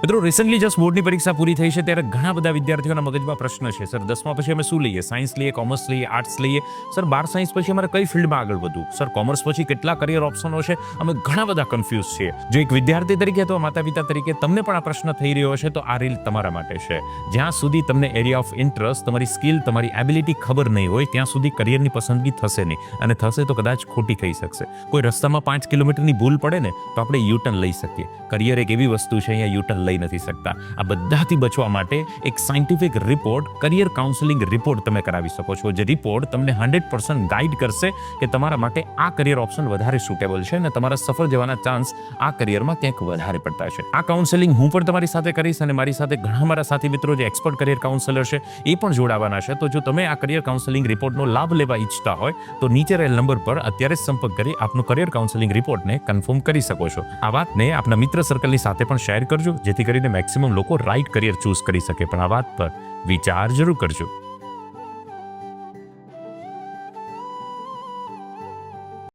મિત્રો recently just બોર્ડની પરીક્ષા પૂરી થઈ છે ત્યારે ઘણા બધા વિદ્યાર્થીઓના મગજમાં પ્રશ્ન છે, સર 10મા પછી અમે શું લઈએ? સાયન્સ લઈએ, કોમર્સ લઈએ, આર્ટ્સ લઈએ? સર 12 સાયન્સ પછી અમારે કઈ ફિલ્ડમાં આગળ વધવું? સર કોમર્સ પછી કેટલા કરિયર ઓપ્શનો છે? અમે ઘણા બધા કન્ફ્યુઝ છીએ. જો એક વિદ્યાર્થી તરીકે અથવા માતા પિતા તરીકે તમને પણ આ પ્રશ્ન થઈ રહ્યો હશે તો આ રીલ તમારા માટે છે. જ્યાં સુધી તમને એરિયા ઓફ ઇન્ટરેસ્ટ, તમારી સ્કિલ, તમારી એબિલિટી ખબર નહીં હોય ત્યાં સુધી કરિયરની પસંદગી થશે નહીં, અને થશે તો કદાચ ખોટી થઈ શકશે. કોઈ રસ્તામાં 5 કિલોમીટરની ભૂલ પડે ને તો આપણે યુટર્ન લઈ શકીએ. કરિયર એક એવી વસ્તુ છે, અહીંયા યુટર્ન લઈ નથી શકતા. આ બધાથી બચવા માટે એક scientific report, career counselling report તમે કરાવી શકો છો. જે રિપોર્ટ તમને 100% ગાઈડ કરશે કે તમારા માટે આ કરિયર ઓપ્શન વધારે સુટેબલ છે અને તમારા સફળ જવાના ચાન્સ આ કરિયરમાં ક્યાંક વધારે પડતા છે. આ કાઉન્સેલિંગ હું પણ તમારી સાથે કરીશ અને મારી સાથે ઘણા મારા સાથી મિત્રો જે એક્સપર્ટ કરિયર કાઉન્સેલર છે એ પણ જોડાવાના છે. તો જો તમે આ કરિયર કાઉન્સેલિંગ રિપોર્ટનો લાભ લેવા ઈચ્છતા હોય તો નીચે રહેલ નંબર પર અત્યારે જ સંપર્ક કરી આપનું કરિયર કાઉન્સેલિંગ રિપોર્ટને કન્ફર્મ કરી શકો છો. આ વાતને આપના મિત્ર સર્કલની સાથે પણ શેર કરજો જેથી કરીને મેક્સિમમ લોકો રાઈટ કરિયર ચૂઝ કરી શકે. પણ આ વાત પર વિચાર જરૂર કરજો.